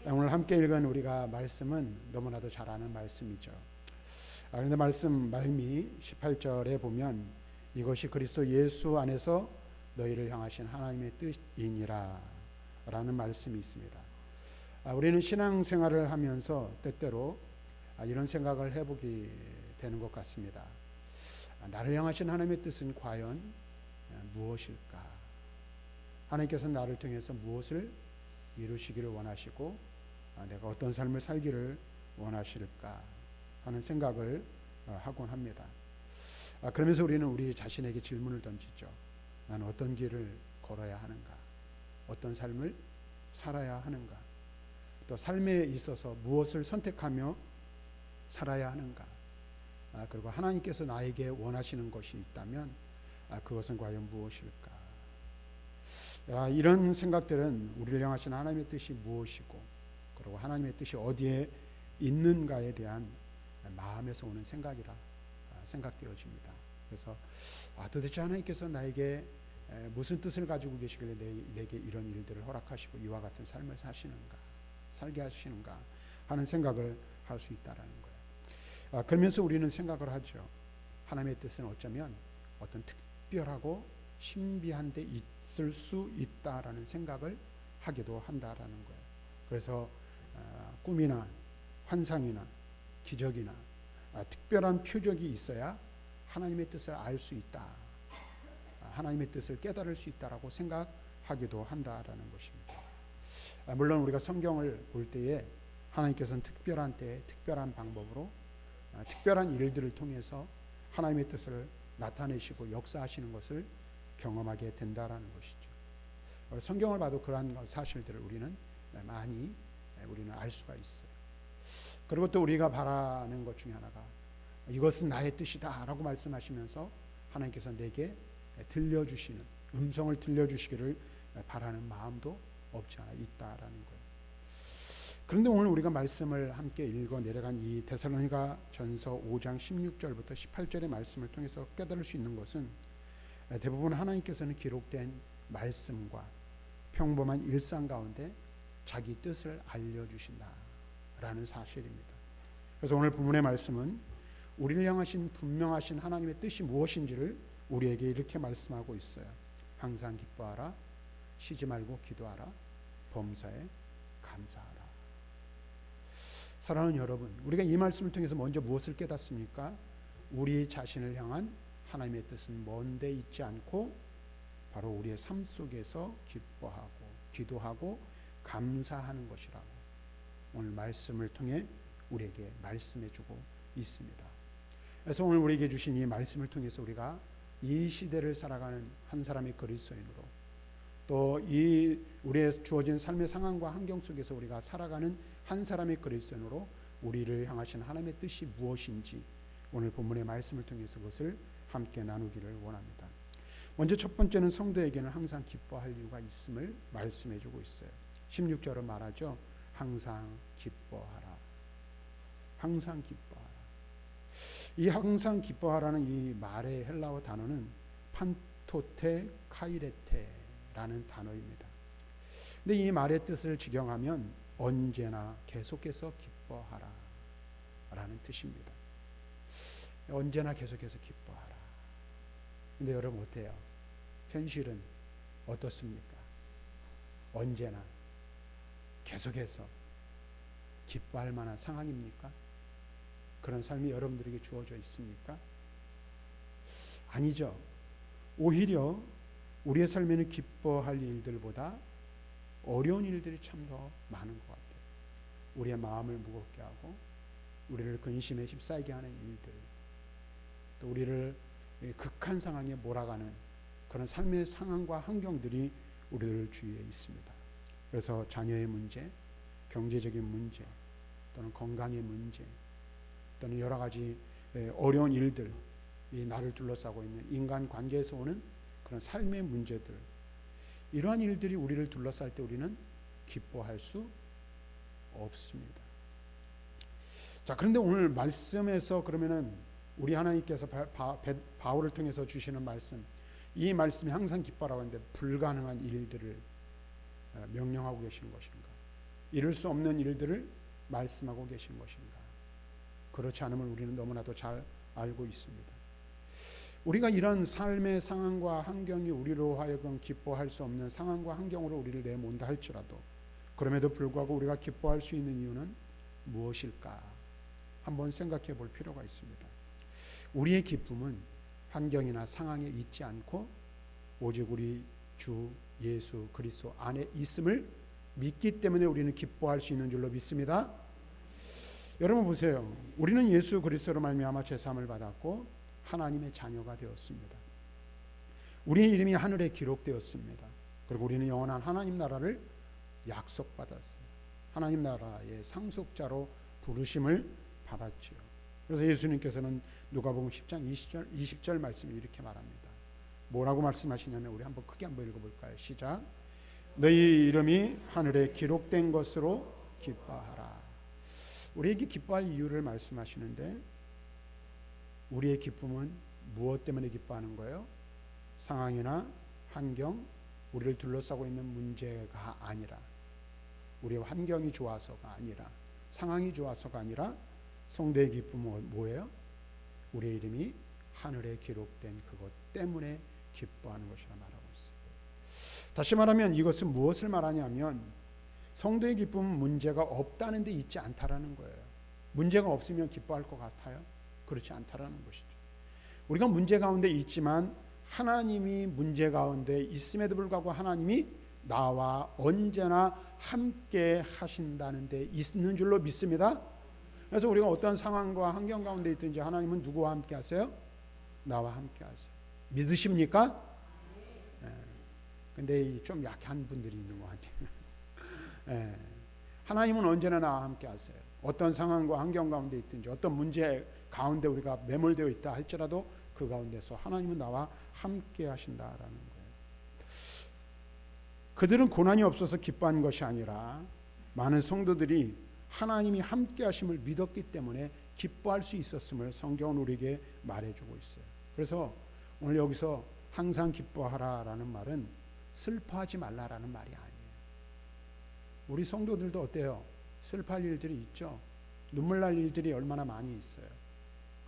오늘 함께 읽은 우리가 말씀은 너무나도 잘 아는 말씀이죠. 그런데 말씀 말미 18절에 보면 이것이 그리스도 예수 안에서 너희를 향하신 하나님의 뜻이니라 라는 말씀이 있습니다. 우리는 신앙생활을 하면서 때때로 이런 생각을 해보게 되는 것 같습니다. 나를 향하신 하나님의 뜻은 과연 무엇일까? 하나님께서 나를 통해서 무엇을 이루시기를 원하시고 내가 어떤 삶을 살기를 원하실까 하는 생각을 하곤 합니다. 그러면서 우리는 우리 자신에게 질문을 던지죠. 나는 어떤 길을 걸어야 하는가? 어떤 삶을 살아야 하는가? 또 삶에 있어서 무엇을 선택하며 살아야 하는가? 그리고 하나님께서 나에게 원하시는 것이 있다면 그것은 과연 무엇일까? 이런 생각들은 우리를 향하신 하나님의 뜻이 무엇이고 그리고 하나님의 뜻이 어디에 있는가에 대한 마음에서 오는 생각이라 생각되어집니다. 그래서 도대체 하나님께서 나에게 무슨 뜻을 가지고 계시길래 내게 이런 일들을 허락하시고 이와 같은 삶을 살게 하시는가 하는 생각을 할 수 있다라는 거예요. 그러면서 우리는 생각을 하죠. 하나님의 뜻은 어쩌면 어떤 특별하고 신비한 데 있을 수 있다라는 생각을 하기도 한다라는 거예요. 그래서 꿈이나 환상이나 기적이나 특별한 표적이 있어야 하나님의 뜻을 알 수 있다. 하나님의 뜻을 깨달을 수 있다라고 생각하기도 한다라는 것입니다. 물론 우리가 성경을 볼 때에 하나님께서는 특별한 때에 특별한 방법으로 특별한 일들을 통해서 하나님의 뜻을 나타내시고 역사하시는 것을 경험하게 된다라는 것이죠. 성경을 봐도 그러한 사실들을 우리는 많이 알 수가 있어요. 그리고 또 우리가 바라는 것 중에 하나가 이것은 나의 뜻이다 라고 말씀하시면서 하나님께서 내게 들려주시는 음성을 들려주시기를 바라는 마음도 없지 않아 있다라는 거예요. 그런데 오늘 우리가 말씀을 함께 읽어 내려간 이 데살로니가 전서 5장 16절부터 18절의 말씀을 통해서 깨달을 수 있는 것은 대부분 하나님께서는 기록된 말씀과 평범한 일상 가운데 자기 뜻을 알려주신다라는 사실입니다. 그래서 오늘 본문의 말씀은 우리를 향하신 분명하신 하나님의 뜻이 무엇인지를 우리에게 이렇게 말씀하고 있어요. 항상 기뻐하라, 쉬지 말고 기도하라, 범사에 감사하라. 사랑하는 여러분, 우리가 이 말씀을 통해서 먼저 무엇을 깨닫습니까? 우리 자신을 향한 하나님의 뜻은 먼데 있지 않고 바로 우리의 삶 속에서 기뻐하고 기도하고 감사하는 것이라고 오늘 말씀을 통해 우리에게 말씀해주고 있습니다. 그래서 오늘 우리에게 주신 이 말씀을 통해서 우리가 이 시대를 살아가는 한 사람의 그리스도인으로 또 이 우리의 주어진 삶의 상황과 환경 속에서 우리가 살아가는 한 사람의 그리스도인으로 우리를 향하신 하나님의 뜻이 무엇인지 오늘 본문의 말씀을 통해서 그것을 함께 나누기를 원합니다. 먼저 첫 번째는 성도에게는 항상 기뻐할 이유가 있음을 말씀해주고 있어요. 16절은 말하죠. 항상 기뻐하라. 항상 기뻐하라. 이 항상 기뻐하라는 이 말의 헬라어 단어는 판토테 카이레테라는 단어입니다. 근데 이 말의 뜻을 직역하면 언제나 계속해서 기뻐하라 라는 뜻입니다. 언제나 계속해서 기뻐하라. 근데 여러분 어때요? 현실은 어떻습니까? 언제나 계속해서 기뻐할 만한 상황입니까? 그런 삶이 여러분들에게 주어져 있습니까? 아니죠. 오히려 우리의 삶에는 기뻐할 일들보다 어려운 일들이 참 더 많은 것 같아요. 우리의 마음을 무겁게 하고 우리를 근심에 휩싸이게 하는 일들, 또 우리를 극한 상황에 몰아가는 그런 삶의 상황과 환경들이 우리들 주위에 있습니다. 그래서 자녀의 문제, 경제적인 문제, 또는 건강의 문제, 또는 여러 가지 어려운 일들, 이 나를 둘러싸고 있는 인간 관계에서 오는 그런 삶의 문제들, 이러한 일들이 우리를 둘러쌀 때 우리는 기뻐할 수 없습니다. 자, 그런데 오늘 말씀에서 그러면은 우리 하나님께서 바울을 통해서 주시는 말씀, 이 말씀이 항상 기뻐라고 하는데 불가능한 일들을 명령하고 계시는 것인가? 이룰 수 없는 일들을 말씀하고 계신 것인가? 그렇지 않음을 우리는 너무나도 잘 알고 있습니다. 우리가 이런 삶의 상황과 환경이 우리로 하여금 기뻐할 수 없는 상황과 환경으로 우리를 내몬다 할지라도 그럼에도 불구하고 우리가 기뻐할 수 있는 이유는 무엇일까? 한번 생각해 볼 필요가 있습니다. 우리의 기쁨은 환경이나 상황에 있지 않고 오직 우리 주 예수 그리스도 안에 있음을 믿기 때문에 우리는 기뻐할 수 있는 줄로 믿습니다. 여러분 보세요. 우리는 예수 그리스도로 말미암아 제사함을 받았고 하나님의 자녀가 되었습니다. 우리의 이름이 하늘에 기록되었습니다. 그리고 우리는 영원한 하나님 나라를 약속받았어요. 하나님 나라의 상속자로 부르심을 받았지요. 그래서 예수님께서는 누가복음 10장 20절 말씀을 이렇게 말합니다. 뭐라고 말씀하시냐면 우리 한번 크게 한번 읽어볼까요? 시작. 너희 이름이 하늘에 기록된 것으로 기뻐하라. 우리에게 기뻐할 이유를 말씀하시는데 우리의 기쁨은 무엇 때문에 기뻐하는 거예요? 상황이나 환경, 우리를 둘러싸고 있는 문제가 아니라 우리의 환경이 좋아서가 아니라 상황이 좋아서가 아니라 성도의 기쁨은 뭐예요? 우리의 이름이 하늘에 기록된 그것 때문에 기뻐하는 것이라 말하고 있어요. 다시 말하면 이것은 무엇을 말하냐면 성도의 기쁨은 문제가 없다는 데 있지 않다라는 거예요. 문제가 없으면 기뻐할 것 같아요? 그렇지 않다라는 것이죠. 우리가 문제 가운데 있지만 하나님이 문제 가운데 있음에도 불구하고 하나님이 나와 언제나 함께 하신다는 데 있는 줄로 믿습니다. 그래서 우리가 어떤 상황과 환경 가운데 있든지 하나님은 누구와 함께 하세요? 나와 함께 하세요. 믿으십니까? 근데 좀 약한 분들이 있는 것 같아요. 하나님은 언제나 나와 함께 하세요. 어떤 상황과 환경 가운데 있든지 어떤 문제 가운데 우리가 매몰되어 있다 할지라도 그 가운데서 하나님은 나와 함께 하신다라는 거예요. 그들은 고난이 없어서 기뻐한 것이 아니라 많은 성도들이 하나님이 함께 하심을 믿었기 때문에 기뻐할 수 있었음을 성경은 우리에게 말해주고 있어요. 그래서 오늘 여기서 항상 기뻐하라라는 말은 슬퍼하지 말라라는 말이 아니에요. 우리 성도들도 어때요? 슬퍼할 일들이 있죠. 눈물 날 일들이 얼마나 많이 있어요.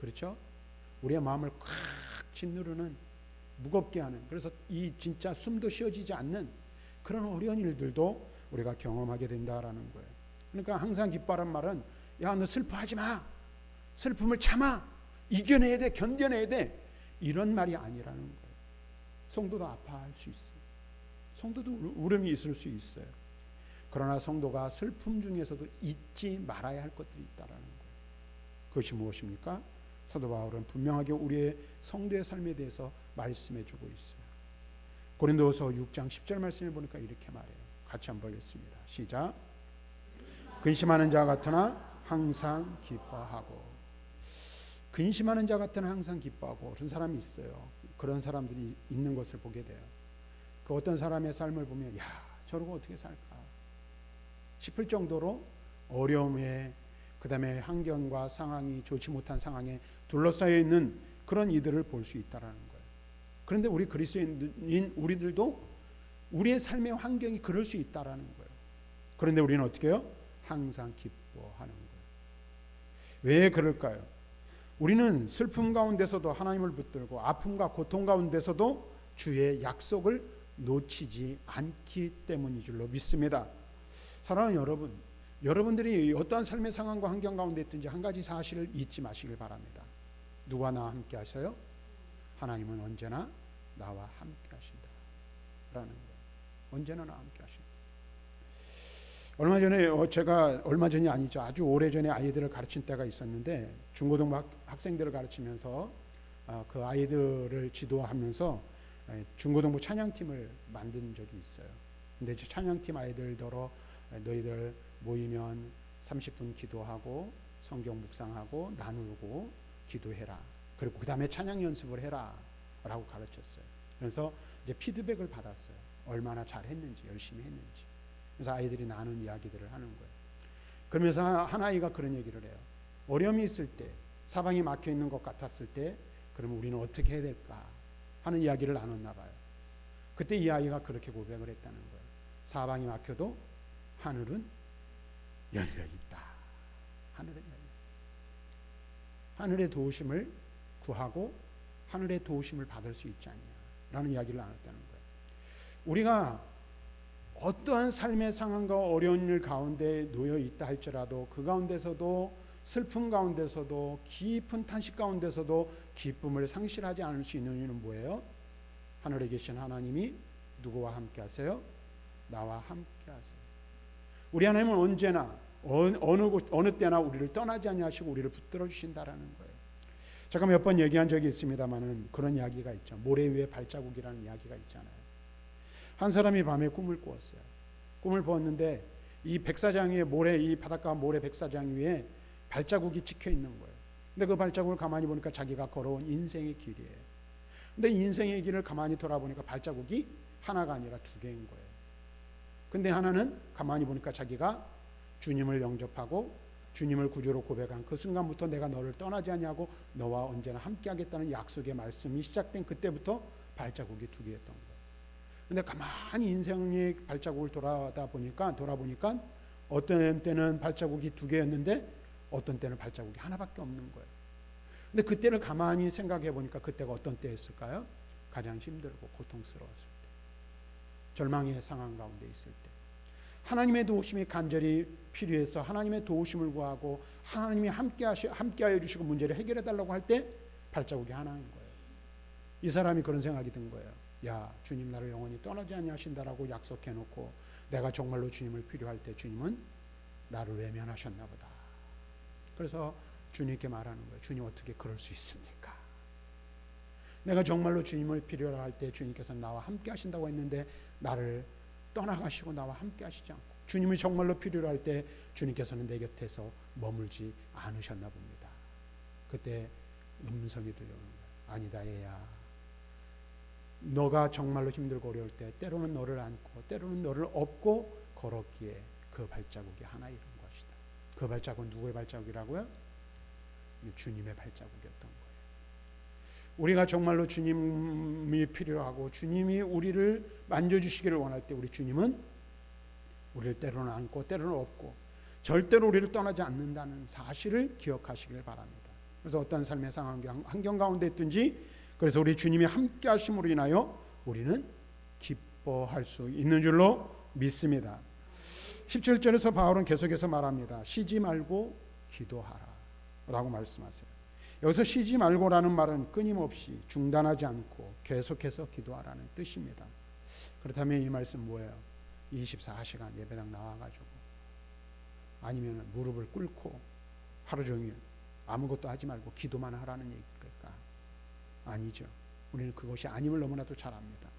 그렇죠? 우리의 마음을 콱 짓누르는 무겁게 하는 그래서 이 진짜 숨도 쉬어지지 않는 그런 어려운 일들도 우리가 경험하게 된다라는 거예요. 그러니까 항상 기뻐하란 말은 야, 너 슬퍼하지 마. 슬픔을 참아. 이겨내야 돼. 견뎌내야 돼. 이런 말이 아니라는 거예요. 성도도 아파할 수 있어요. 성도도 울음이 있을 수 있어요. 그러나 성도가 슬픔 중에서도 잊지 말아야 할 것들이 있다라는 거예요. 그것이 무엇입니까? 사도 바울은 분명하게 우리의 성도의 삶에 대해서 말씀해주고 있어요. 고린도후서 6장 10절 말씀에 보니까 이렇게 말해요. 같이 한번 읽겠습니다. 시작. 근심하는 자 같으나 항상 기뻐하고. 근심하는 자 같으나 항상 기뻐하고 그런 사람이 있어요. 그런 사람들이 있는 것을 보게 돼요. 그 어떤 사람의 삶을 보면 야, 저러고 어떻게 살까 싶을 정도로 어려움에 그다음에 환경과 상황이 좋지 못한 상황에 둘러싸여 있는 그런 이들을 볼 수 있다라는 거예요. 그런데 우리 그리스도인 우리들도 우리의 삶의 환경이 그럴 수 있다라는 거예요. 그런데 우리는 어떻게 해요? 항상 기뻐하는 거예요. 왜 그럴까요? 우리는 슬픔 가운데서도 하나님을 붙들고 아픔과 고통 가운데서도 주의 약속을 놓치지 않기 때문인 줄로 믿습니다. 사랑하는 여러분, 여러분들이 어떠한 삶의 상황과 환경 가운데 있든지 한 가지 사실을 잊지 마시길 바랍니다. 누가 나와 함께 하셔요? 하나님은 언제나 나와 함께 하신다 라는 거예요. 언제나 나와 함께 하신다. 얼마 전이 아니죠. 아주 오래전에 아이들을 가르친 때가 있었는데 중고등부 학생들을 가르치면서 그 아이들을 지도하면서 중고등부 찬양팀을 만든 적이 있어요. 근데 찬양팀 아이들더러 너희들 모이면 30분 기도하고 성경 묵상하고 나누고 기도해라. 그리고 그 다음에 찬양 연습을 해라 라고 가르쳤어요. 그래서 이제 피드백을 받았어요. 얼마나 잘했는지, 열심히 했는지. 그래서 아이들이 나눈 이야기들을 하는 거예요. 그러면서 한 아이가 그런 얘기를 해요. 어려움이 있을 때, 사방이 막혀 있는 것 같았을 때, 그러면 우리는 어떻게 해야 될까 하는 이야기를 나눴나 봐요. 그때 이 아이가 그렇게 고백을 했다는 거예요. 사방이 막혀도 하늘은 열려 있다. 하늘은 열려. 하늘의 도우심을 구하고 하늘의 도우심을 받을 수 있지 않냐라는 이야기를 나눴다는 거예요. 우리가 어떠한 삶의 상황과 어려운 일 가운데 놓여 있다 할지라도 그 가운데서도 슬픔 가운데서도 깊은 탄식 가운데서도 기쁨을 상실하지 않을 수 있는 이유는 뭐예요? 하늘에 계신 하나님이 누구와 함께 하세요? 나와 함께 하세요. 우리 하나님은 언제나 어느 때나 우리를 떠나지 아니하시고 우리를 붙들어 주신다라는 거예요. 제가 몇 번 얘기한 적이 있습니다만은 그런 이야기가 있죠. 모래 위에 발자국이라는 이야기가 있잖아요. 한 사람이 밤에 꿈을 꾸었어요. 꿈을 꾸었는데 이 백사장 위에 이 바닷가 모래 백사장 위에 발자국이 찍혀 있는 거예요. 근데 그 발자국을 가만히 보니까 자기가 걸어온 인생의 길이에요. 근데 인생의 길을 가만히 돌아보니까 발자국이 하나가 아니라 두 개인 거예요. 근데 하나는 가만히 보니까 자기가 주님을 영접하고 주님을 구주로 고백한 그 순간부터 내가 너를 떠나지 아니하고 너와 언제나 함께하겠다는 약속의 말씀이 시작된 그때부터 발자국이 두 개였던 거예요. 근데 가만히 인생의 발자국을 돌아보니까 어떤 때는 발자국이 두 개였는데 어떤 때는 발자국이 하나밖에 없는 거예요. 근데 그때를 가만히 생각해 보니까 그때가 어떤 때였을까요? 가장 힘들고 고통스러웠을 때, 절망의 상황 가운데 있을 때, 하나님의 도우심이 간절히 필요해서 하나님의 도우심을 구하고 하나님이 함께하여 주시고 문제를 해결해 달라고 할 때 발자국이 하나인 거예요. 이 사람이 그런 생각이 든 거예요. 야, 주님 나를 영원히 떠나지 아니하신다라고 약속해 놓고 내가 정말로 주님을 필요할 때 주님은 나를 외면하셨나 보다. 그래서 주님께 말하는 거예요. 주님 어떻게 그럴 수 있습니까? 내가 정말로 주님을 필요로 할 때 주님께서는 나와 함께 하신다고 했는데 나를 떠나가시고 나와 함께 하시지 않고 주님이 정말로 필요로 할 때 주님께서는 내 곁에서 머물지 않으셨나 봅니다. 그때 음성이 들려오는 거예요. 아니다 얘야. 너가 정말로 힘들고 어려울 때 때로는 너를 안고 때로는 너를 업고 걸었기에 그 발자국이 하나 이룬 것이다. 그 발자국은 누구의 발자국이라고요? 주님의 발자국이었던 거예요. 우리가 정말로 주님이 필요하고 주님이 우리를 만져주시기를 원할 때 우리 주님은 우리를 때로는 안고 때로는 업고 절대로 우리를 떠나지 않는다는 사실을 기억하시길 바랍니다. 그래서 어떤 삶의 상황 환경 가운데 있든지 그래서 우리 주님이 함께 하심으로 인하여 우리는 기뻐할 수 있는 줄로 믿습니다. 17절에서 바울은 계속해서 말합니다. 쉬지 말고 기도하라 라고 말씀하세요. 여기서 쉬지 말고라는 말은 끊임없이 중단하지 않고 계속해서 기도하라는 뜻입니다. 그렇다면 이 말씀 뭐예요? 24시간 예배당 나와가지고 아니면 무릎을 꿇고 하루 종일 아무것도 하지 말고 기도만 하라는 얘기일까? 아니죠. 우리는 그것이 아님을 너무나도 잘 압니다.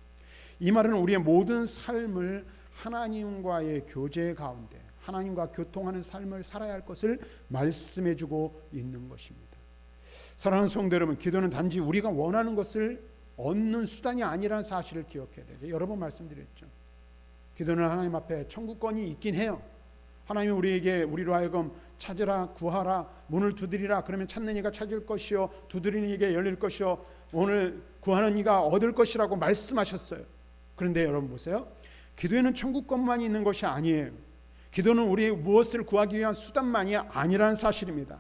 이 말은 우리의 모든 삶을 하나님과의 교제 가운데 하나님과 교통하는 삶을 살아야 할 것을 말씀해주고 있는 것입니다. 사랑하는 성도 여러분, 기도는 단지 우리가 원하는 것을 얻는 수단이 아니라는 사실을 기억해야 되죠. 여러 번 말씀드렸죠. 기도는 하나님 앞에 청구권이 있긴 해요. 하나님이 우리로 하여금 찾으라, 구하라, 문을 두드리라. 그러면 찾는 이가 찾을 것이요, 두드리는 이에게 열릴 것이요, 오늘 구하는 이가 얻을 것이라고 말씀하셨어요. 그런데 여러분 보세요. 기도에는 청구권만이 있는 것이 아니에요. 기도는 우리 무엇을 구하기 위한 수단만이 아니라는 사실입니다.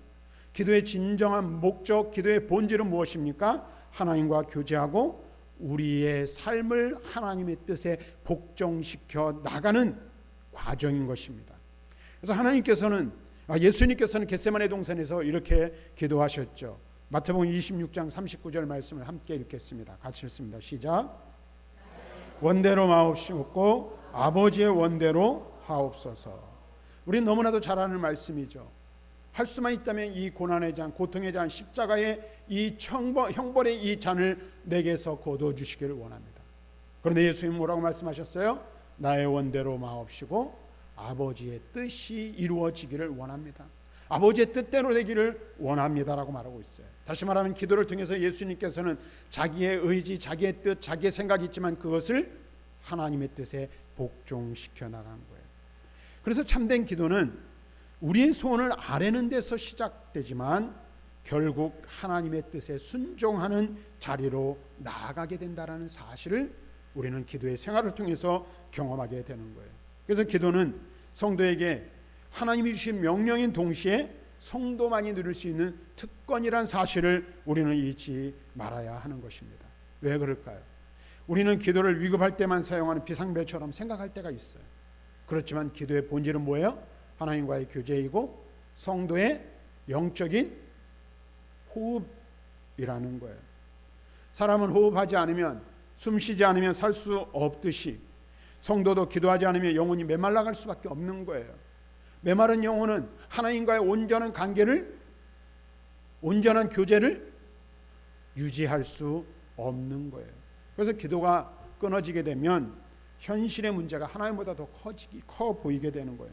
기도의 진정한 목적, 기도의 본질은 무엇입니까? 하나님과 교제하고 우리의 삶을 하나님의 뜻에 복종시켜 나가는 과정인 것입니다. 그래서 예수님께서는 겟세마네 동산에서 이렇게 기도하셨죠. 마태복음 26장 39절 말씀을 함께 읽겠습니다. 같이 읽습니다. 시작. 원대로 마옵시옵고 아버지의 원대로 하옵소서. 우리는 너무나도 잘 아는 말씀이죠. 할 수만 있다면 이 고난의 잔, 고통의 잔, 십자가의 이 형벌의 이 잔을 내게서 거둬주시기를 원합니다. 그런데 예수님 뭐라고 말씀하셨어요? 나의 원대로 마옵시고 아버지의 뜻이 이루어지기를 원합니다. 아버지의 뜻대로 되기를 원합니다라고 말하고 있어요. 다시 말하면 기도를 통해서 예수님께서는 자기의 의지, 자기의 뜻, 자기의 생각이 있지만 그것을 하나님의 뜻에 복종시켜 나간 거예요. 그래서 참된 기도는 우리의 소원을 아뢰는 데서 시작되지만 결국 하나님의 뜻에 순종하는 자리로 나아가게 된다는 사실을 우리는 기도의 생활을 통해서 경험하게 되는 거예요. 그래서 기도는 성도에게 하나님이 주신 명령인 동시에 성도만이 누릴 수 있는 특권이란 사실을 우리는 잊지 말아야 하는 것입니다. 왜 그럴까요? 우리는 기도를 위급할 때만 사용하는 비상벨처럼 생각할 때가 있어요. 그렇지만 기도의 본질은 뭐예요? 하나님과의 교제이고 성도의 영적인 호흡이라는 거예요. 사람은 호흡하지 않으면, 숨쉬지 않으면 살 수 없듯이 성도도 기도하지 않으면 영혼이 메말라갈 수밖에 없는 거예요. 메마른 영혼은 하나님과의 온전한 관계를, 온전한 교제를 유지할 수 없는 거예요. 그래서 기도가 끊어지게 되면 현실의 문제가 하나님보다 더 커 보이게 되는 거예요.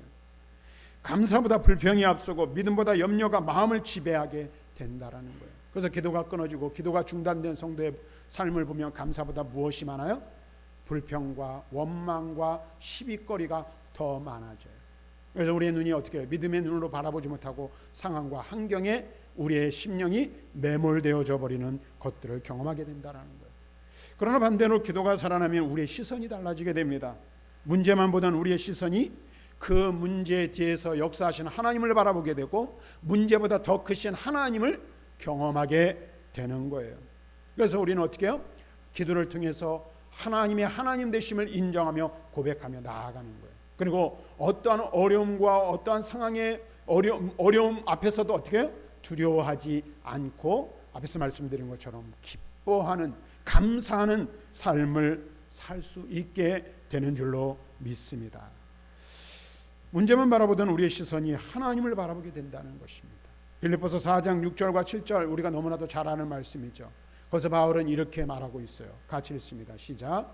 감사보다 불평이 앞서고 믿음보다 염려가 마음을 지배하게 된다라는 거예요. 그래서 기도가 끊어지고 기도가 중단된 성도의 삶을 보면 감사보다 무엇이 많아요? 불평과 원망과 시비거리가 더 많아져요. 그래서 우리의 눈이 어떻게 해요? 믿음의 눈으로 바라보지 못하고 상황과 환경에 우리의 심령이 매몰되어져 버리는 것들을 경험하게 된다는 거예요. 그러나 반대로 기도가 살아나면 우리의 시선이 달라지게 됩니다. 문제만 보던 우리의 시선이 그 문제 뒤에서 역사하시는 하나님을 바라보게 되고 문제보다 더 크신 하나님을 경험하게 되는 거예요. 그래서 우리는 어떻게 해요? 기도를 통해서 하나님의 하나님 되심을 인정하며 고백하며 나아가는 거예요. 그리고 어떠한 어려움과 어떠한 상황의 어려움 앞에서도 어떻게 해요? 두려워하지 않고 앞에서 말씀드린 것처럼 기뻐하는, 감사하는 삶을 살 수 있게 되는 줄로 믿습니다. 문제만 바라보던 우리의 시선이 하나님을 바라보게 된다는 것입니다. 빌립보서 4장 6절과 7절 우리가 너무나도 잘 아는 말씀이죠. 거기서 바울은 이렇게 말하고 있어요. 같이 읽습니다. 시작.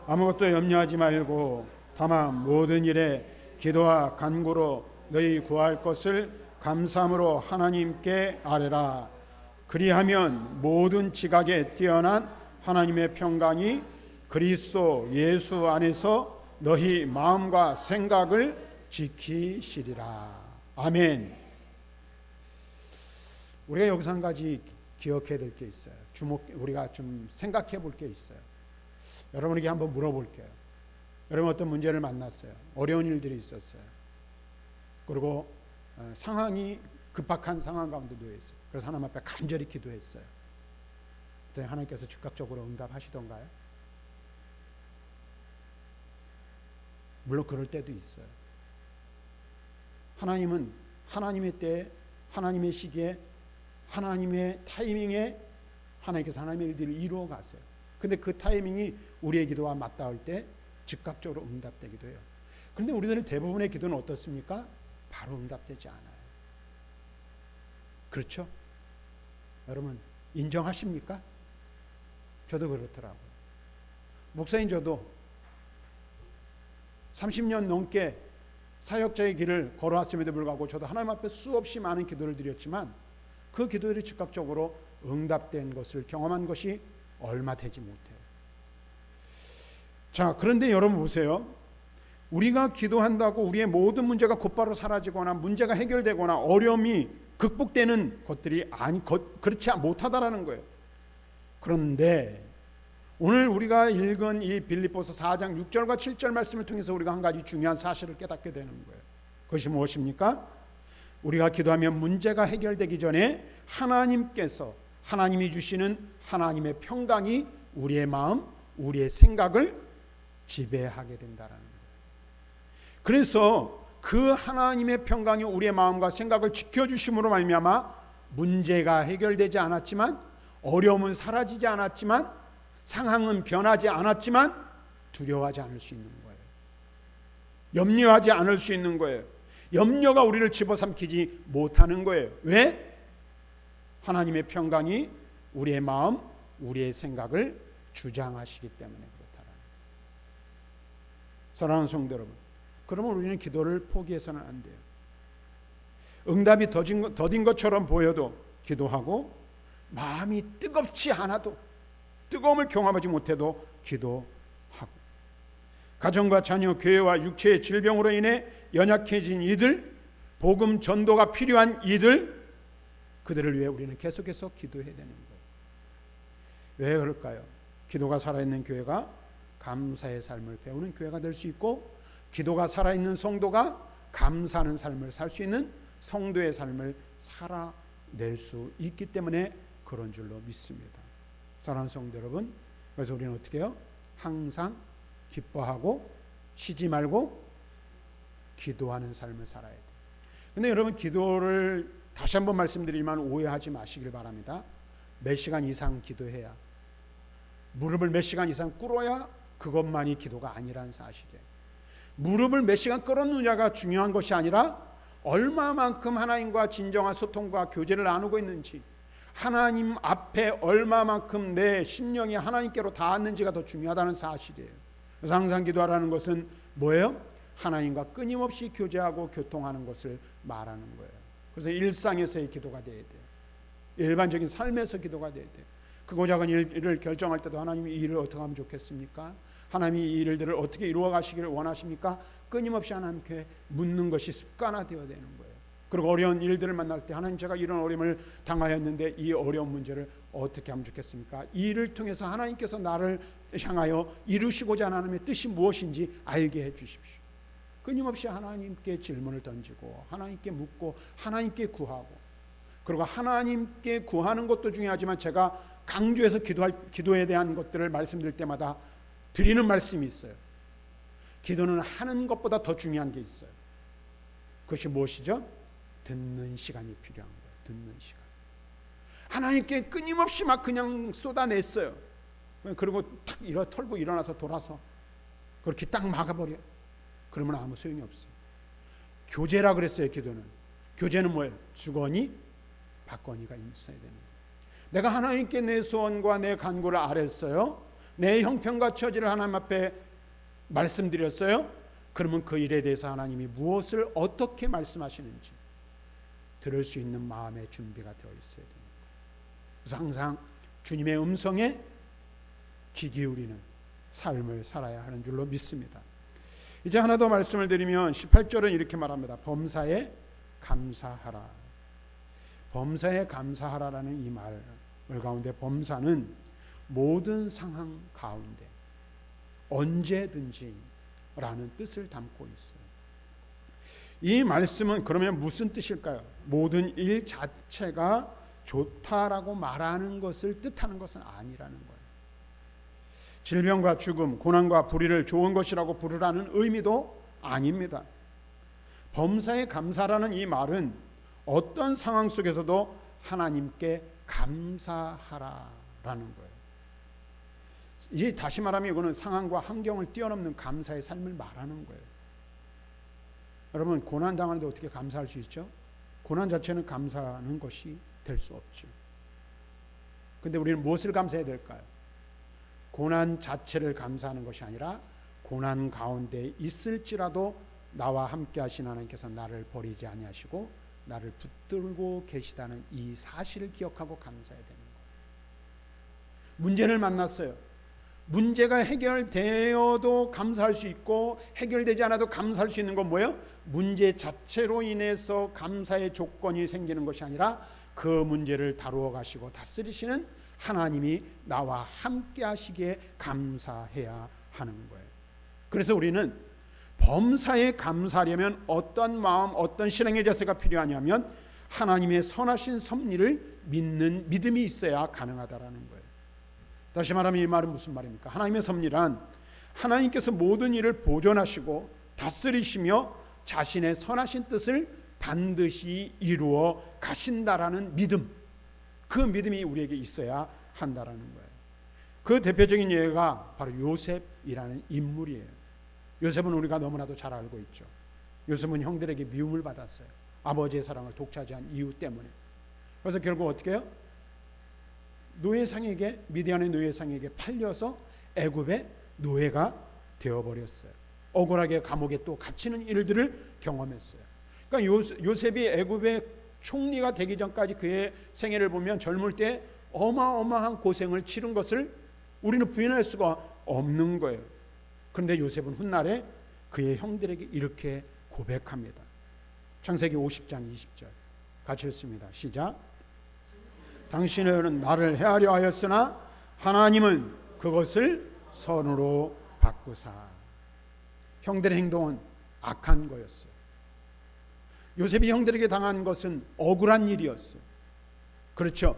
아무것도 염려하지 말고 다만 모든 일에 기도와 간구로 너희 구할 것을 감사함으로 하나님께 아뢰라. 그리하면 모든 지각에 뛰어난 하나님의 평강이 그리스도 예수 안에서 너희 마음과 생각을 지키시리라. 아멘. 우리가 여기서 한 가지 기억해야 될 게 있어요. 우리가 좀 생각해 볼 게 있어요. 여러분에게 한번 물어볼게요. 여러분 어떤 문제를 만났어요. 어려운 일들이 있었어요. 그리고 상황이 급박한 상황 가운데 놓여 있어요. 그래서 하나님 앞에 간절히 기도했어요. 그때 하나님께서 즉각적으로 응답하시던가요? 물론 그럴 때도 있어요. 하나님은 하나님의 때에, 하나님의 시기에, 하나님의 타이밍에 하나님께서 하나님의 일들을 이루어 가세요. 근데 그 타이밍이 우리의 기도와 맞닿을 때 즉각적으로 응답되기도 해요. 그런데 우리들은 대부분의 기도는 어떻습니까? 바로 응답되지 않아요. 그렇죠? 여러분 인정하십니까? 저도 그렇더라고요. 목사인 저도 30년 넘게 사역자의 길을 걸어왔음에도 불구하고 저도 하나님 앞에 수없이 많은 기도를 드렸지만 그 기도들이 즉각적으로 응답된 것을 경험한 것이 얼마 되지 못해요. 자, 그런데 여러분 보세요. 우리가 기도한다고 우리의 모든 문제가 곧바로 사라지거나 문제가 해결되거나 어려움이 극복되는 것들이 그렇지 못하다라는 거예요. 그런데 오늘 우리가 읽은 이 빌립보서 4장 6절과 7절 말씀을 통해서 우리가 한 가지 중요한 사실을 깨닫게 되는 거예요. 그것이 무엇입니까? 우리가 기도하면 문제가 해결되기 전에 하나님께서, 하나님이 주시는 하나님의 평강이 우리의 마음, 우리의 생각을 지배하게 된다는 거예요. 그래서 그 하나님의 평강이 우리의 마음과 생각을 지켜주심으로 말미암아 문제가 해결되지 않았지만, 어려움은 사라지지 않았지만, 상황은 변하지 않았지만 두려워하지 않을 수 있는 거예요. 염려하지 않을 수 있는 거예요. 염려가 우리를 집어삼키지 못하는 거예요. 왜? 하나님의 평강이 우리의 마음, 우리의 생각을 주장하시기 때문에 그렇다라는 거예요. 사랑하는 성도 여러분, 그러면 우리는 기도를 포기해서는 안 돼요. 응답이 더딘 것처럼 보여도 기도하고, 마음이 뜨겁지 않아도, 뜨거움을 경험하지 못해도 기도하고, 가정과 자녀, 교회와 육체의 질병으로 인해 연약해진 이들, 복음 전도가 필요한 이들, 그들을 위해 우리는 계속해서 기도해야 되는 거예요. 왜 그럴까요? 기도가 살아있는 교회가 감사의 삶을 배우는 교회가 될 수 있고, 기도가 살아있는 성도가 감사하는 삶을 살 수 있는 성도의 삶을 살아낼 수 있기 때문에 그런 줄로 믿습니다. 사랑하는 성도 여러분, 그래서 우리는 어떻게 해요? 항상 기뻐하고 쉬지 말고 기도하는 삶을 살아야 돼요. 근데 여러분, 기도를 다시 한번 말씀드리지만 오해하지 마시길 바랍니다. 몇 시간 이상 기도해야, 무릎을 몇 시간 이상 꿇어야 그것만이 기도가 아니라는 사실이에요. 무릎을 몇 시간 꿇었느냐가 중요한 것이 아니라 얼마만큼 하나님과 진정한 소통과 교제를 나누고 있는지, 하나님 앞에 얼마만큼 내 심령이 하나님께로 닿았는지가 더 중요하다는 사실이에요. 그래서 항상 기도하라는 것은 뭐예요? 하나님과 끊임없이 교제하고 교통하는 것을 말하는 거예요. 그래서 일상에서의 기도가 돼야 돼요. 일반적인 삶에서 기도가 돼야 돼요. 크고 작은 일을 결정할 때도 하나님이 이 일을 어떻게 하면 좋겠습니까? 하나님이 이 일들을 어떻게 이루어 가시기를 원하십니까? 끊임없이 하나님께 묻는 것이 습관화되어야 되는 거예요. 그리고 어려운 일들을 만날 때, 하나님, 제가 이런 어려움을 당하였는데 이 어려운 문제를 어떻게 하면 좋겠습니까? 이 일을 통해서 하나님께서 나를 향하여 이루시고자 하는 하나님의 뜻이 무엇인지 알게 해 주십시오. 끊임없이 하나님께 질문을 던지고 하나님께 묻고 하나님께 구하고, 그리고 하나님께 구하는 것도 중요하지만 제가 강조해서 기도에 대한 것들을 말씀드릴 때마다 드리는 말씀이 있어요. 기도는 하는 것보다 더 중요한 게 있어요. 그것이 무엇이죠? 듣는 시간이 필요한 거예요. 듣는 시간. 하나님께 끊임없이 막 그냥 쏟아냈어요. 그리고 탁 털고 일어나서 돌아서 그렇게 딱 막아버려요. 그러면 아무 소용이 없어요. 교제라 그랬어요. 기도는. 교제는 뭐예요? 주거니 받거니가 있어야 되는 거예요. 내가 하나님께 내 소원과 내 간구를 아랬어요. 내 형편과 처지를 하나님 앞에 말씀드렸어요. 그러면 그 일에 대해서 하나님이 무엇을 어떻게 말씀하시는지 들을 수 있는 마음의 준비가 되어 있어야 됩니다. 그래서 항상 주님의 음성에 귀 기울이는 삶을 살아야 하는 줄로 믿습니다. 이제 하나 더 말씀을 드리면 18절은 이렇게 말합니다. 범사에 감사하라. 범사에 감사하라라는 이 말 가운데 범사는 모든 상황 가운데 언제든지 라는 뜻을 담고 있어요. 이 말씀은 그러면 무슨 뜻일까요? 모든 일 자체가 좋다라고 말하는 것을 뜻하는 것은 아니라는 거예요. 질병과 죽음, 고난과 불의를 좋은 것이라고 부르라는 의미도 아닙니다. 범사에 감사라는 이 말은 어떤 상황 속에서도 하나님께 감사하라라는 거예요. 이제 다시 말하면 이거는 상황과 환경을 뛰어넘는 감사의 삶을 말하는 거예요. 여러분, 고난 당하는데 어떻게 감사할 수 있죠? 고난 자체는 감사하는 것이 될 수 없죠. 근데 우리는 무엇을 감사해야 될까요? 고난 자체를 감사하는 것이 아니라 고난 가운데 있을지라도 나와 함께 하신 하나님께서 나를 버리지 아니하시고 나를 붙들고 계시다는 이 사실을 기억하고 감사해야 되는 거예요. 문제를 만났어요. 문제가 해결되어도 감사할 수 있고 해결되지 않아도 감사할 수 있는 건 뭐예요? 문제 자체로 인해서 감사의 조건이 생기는 것이 아니라 그 문제를 다루어 가시고 다스리시는 하나님이 나와 함께 하시기에 감사해야 하는 거예요. 그래서 우리는 범사에 감사하려면 어떤 마음, 어떤 신앙의 자세가 필요하냐면 하나님의 선하신 섭리를 믿는 믿음이 있어야 가능하다라는 거예요. 다시 말하면 이 말은 무슨 말입니까? 하나님의 섭리란 하나님께서 모든 일을 보존하시고 다스리시며 자신의 선하신 뜻을 반드시 이루어 가신다라는 믿음, 그 믿음이 우리에게 있어야 한다라는 거예요. 그 대표적인 예가 바로 요셉이라는 인물이에요. 요셉은 우리가 너무나도 잘 알고 있죠. 요셉은 형들에게 미움을 받았어요. 아버지의 사랑을 독차지한 이유 때문에. 그래서 결국 어떻게 해요? 노예상에게, 미디안의 노예상에게 팔려서 애굽의 노예가 되어버렸어요. 억울하게 감옥에 또 갇히는 일들을 경험했어요. 그러니까 요셉이 애굽의 총리가 되기 전까지 그의 생애를 보면 젊을 때 어마어마한 고생을 치른 것을 우리는 부인할 수가 없는 거예요. 그런데 요셉은 훗날에 그의 형들에게 이렇게 고백합니다. 창세기 50장 20절 같이 읽습니다. 시작. 당신은 나를 해하려 하였으나 하나님은 그것을 선으로 바꾸사. 형들의 행동은 악한 거였어요. 요셉이 형들에게 당한 것은 억울한 일이었어요. 그렇죠.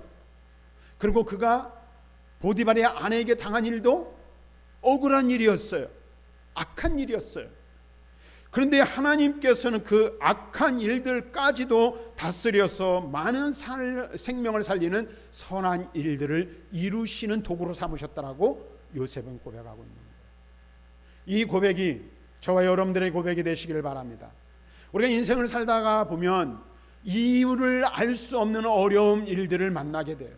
그리고 그가 보디발의 아내에게 당한 일도 억울한 일이었어요. 악한 일이었어요. 그런데 하나님께서는 그 악한 일들까지도 다스려서 많은 생명을 살리는 선한 일들을 이루시는 도구로 삼으셨다라고 요셉은 고백하고 있는 거예요. 이 고백이 저와 여러분들의 고백이 되시기를 바랍니다. 우리가 인생을 살다가 보면 이유를 알 수 없는 어려운 일들을 만나게 돼요.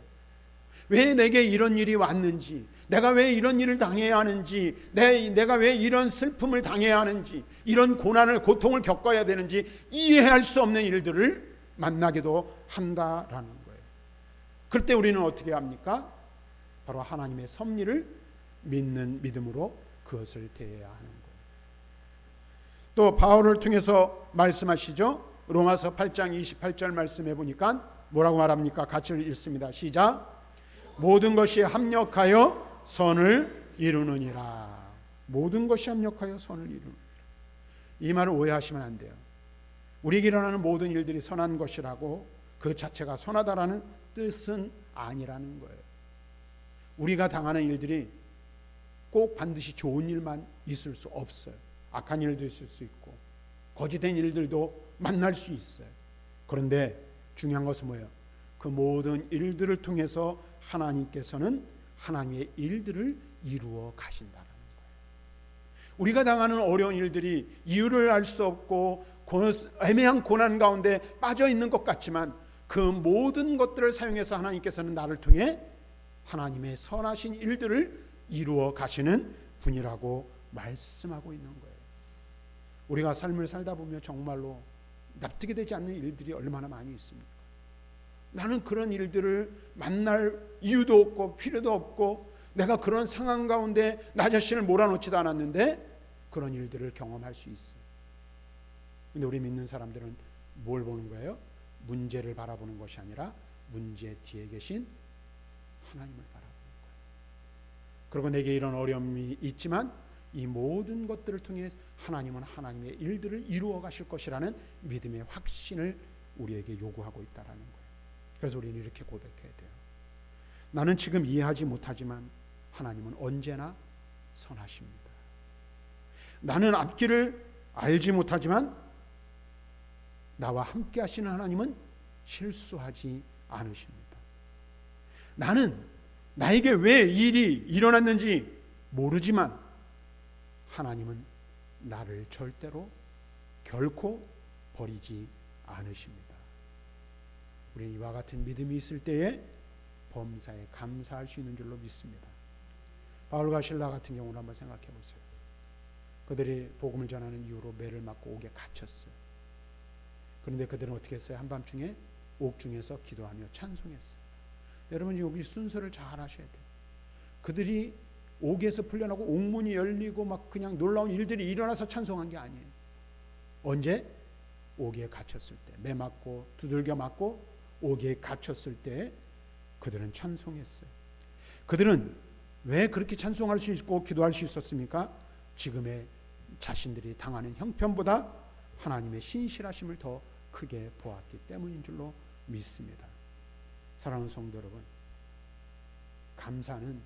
왜 내게 이런 일이 왔는지, 내가 왜 이런 일을 당해야 하는지, 내가 왜 이런 슬픔을 당해야 하는지, 이런 고난을, 고통을 겪어야 되는지 이해할 수 없는 일들을 만나기도 한다라는 거예요. 그럴 때 우리는 어떻게 합니까? 바로 하나님의 섭리를 믿는 믿음으로 그것을 대해야 하는 거예요. 또 바울을 통해서 말씀하시죠. 로마서 8장 28절 말씀해 보니까 뭐라고 말합니까? 같이 읽습니다. 시작. 모든 것이 합력하여 선을 이루느니라. 모든 것이 합력하여 선을 이루느니라. 이 말을 오해하시면 안 돼요. 우리에게 일어나는 모든 일들이 선한 것이라고 그 자체가 선하다라는 뜻은 아니라는 거예요. 우리가 당하는 일들이 꼭 반드시 좋은 일만 있을 수 없어요. 악한 일도 있을 수 있고 거짓된 일들도 만날 수 있어요. 그런데 중요한 것은 뭐예요? 그 모든 일들을 통해서 하나님께서는 하나님의 일들을 이루어 가신다는 거예요. 우리가 당하는 어려운 일들이 이유를 알 수 없고 애매한 고난 가운데 빠져 있는 것 같지만 그 모든 것들을 사용해서 하나님께서는 나를 통해 하나님의 선하신 일들을 이루어 가시는 분이라고 말씀하고 있는 거예요. 우리가 삶을 살다 보면 정말로 납득이 되지 않는 일들이 얼마나 많이 있습니까? 나는 그런 일들을 만날 이유도 없고 필요도 없고 내가 그런 상황 가운데 나 자신을 몰아넣지도 않았는데 그런 일들을 경험할 수 있어요. 근데 우리 믿는 사람들은 뭘 보는 거예요? 문제를 바라보는 것이 아니라 문제 뒤에 계신 하나님을 바라보는 거예요. 그리고 내게 이런 어려움이 있지만 이 모든 것들을 통해 하나님은 하나님의 일들을 이루어 가실 것이라는 믿음의 확신을 우리에게 요구하고 있다라는 거예요. 그래서 우리는 이렇게 고백해야 돼요. 나는 지금 이해하지 못하지만 하나님은 언제나 선하십니다. 나는 앞길을 알지 못하지만 나와 함께 하시는 하나님은 실수하지 않으십니다. 나는 나에게 왜 일이 일어났는지 모르지만 하나님은 나를 절대로 결코 버리지 않으십니다. 우리는 이와 같은 믿음이 있을 때에 범사에 감사할 수 있는 줄로 믿습니다. 바울과 실라 같은 경우를 한번 생각해 보세요. 그들이 복음을 전하는 이유로 매를 맞고 옥에 갇혔어요. 그런데 그들은 어떻게 했어요? 한밤중에 옥중에서 기도하며 찬송했어요. 여러분 여기 순서를 잘 하셔야 돼요. 그들이 옥에서 풀려나고 옥문이 열리고 막 그냥 놀라운 일들이 일어나서 찬송한 게 아니에요. 언제? 옥에 갇혔을 때, 매 맞고 두들겨 맞고 옥에 갇혔을 때 그들은 찬송했어요. 그들은 왜 그렇게 찬송할 수 있고 기도할 수 있었습니까? 지금의 자신들이 당하는 형편보다 하나님의 신실하심을 더 크게 보았기 때문인 줄로 믿습니다. 사랑하는 성도 여러분, 감사는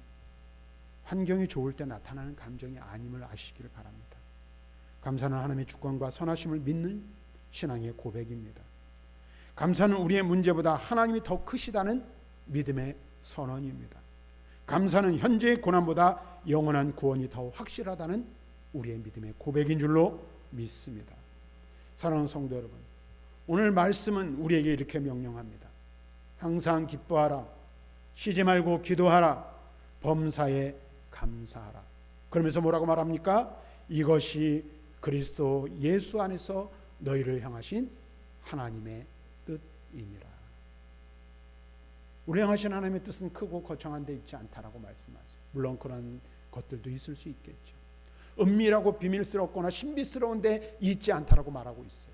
환경이 좋을 때 나타나는 감정이 아님을 아시기를 바랍니다. 감사는 하나님의 주권과 선하심을 믿는 신앙의 고백입니다. 감사는 우리의 문제보다 하나님이 더 크시다는 믿음의 선언입니다. 감사는 현재의 고난보다 영원한 구원이 더 확실하다는 우리의 믿음의 고백인 줄로 믿습니다. 사랑하는 성도 여러분, 오늘 말씀은 우리에게 이렇게 명령합니다. 항상 기뻐하라, 쉬지 말고 기도하라, 범사에 감사하라. 그러면서 뭐라고 말합니까? 이것이 그리스도 예수 안에서 너희를 향하신 하나님의 뜻이니라. 우리 향하신 하나님의 뜻은 크고 거창한 데 있지 않다라고 말씀하세요. 물론 그런 것들도 있을 수 있겠죠. 은밀하고 비밀스럽거나 신비스러운 데 있지 않다라고 말하고 있어요.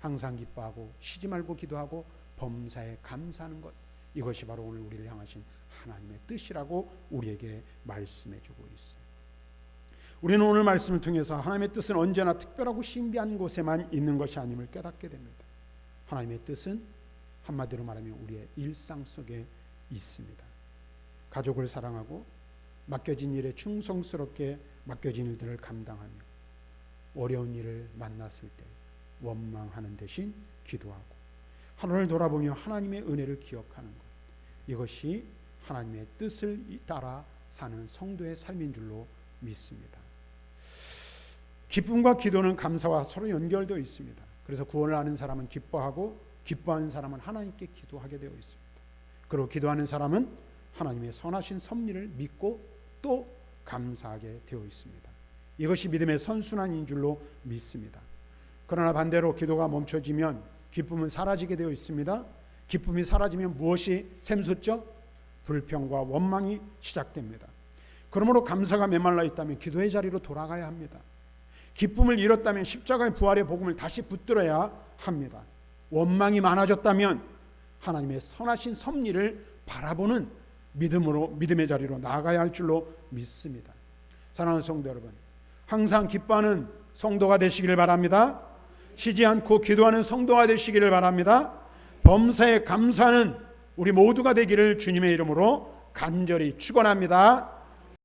항상 기뻐하고 쉬지 말고 기도하고 범사에 감사하는 것, 이것이 바로 오늘 우리를 향하신 하나님의 뜻이라고 우리에게 말씀해 주고 있어요. 우리는 오늘 말씀을 통해서 하나님의 뜻은 언제나 특별하고 신비한 곳에만 있는 것이 아님을 깨닫게 됩니다. 하나님의 뜻은 한마디로 말하면 우리의 일상 속에 있습니다. 가족을 사랑하고 맡겨진 일에 충성스럽게 맡겨진 일들을 감당하며 어려운 일을 만났을 때 원망하는 대신 기도하고 하늘을 돌아보며 하나님의 은혜를 기억하는 것, 이것이 하나님의 뜻을 따라 사는 성도의 삶인 줄로 믿습니다. 기쁨과 기도는 감사와 서로 연결되어 있습니다. 그래서 구원을 아는 사람은 기뻐하고 기뻐하는 사람은 하나님께 기도하게 되어 있습니다. 그리고 기도하는 사람은 하나님의 선하신 섭리를 믿고 또 감사하게 되어 있습니다. 이것이 믿음의 선순환인 줄로 믿습니다. 그러나 반대로 기도가 멈춰지면 기쁨은 사라지게 되어 있습니다. 기쁨이 사라지면 무엇이 샘솟죠? 불평과 원망이 시작됩니다. 그러므로 감사가 메말라 있다면 기도의 자리로 돌아가야 합니다. 기쁨을 잃었다면 십자가의 부활의 복음을 다시 붙들어야 합니다. 원망이 많아졌다면 하나님의 선하신 섭리를 바라보는 믿음의 자리로 나아가야 할 줄로 믿습니다. 사랑하는 성도 여러분, 항상 기뻐하는 성도가 되시기를 바랍니다. 쉬지 않고 기도하는 성도가 되시기를 바랍니다. 범사에 감사하는 우리 모두가 되기를 주님의 이름으로 간절히 축원합니다.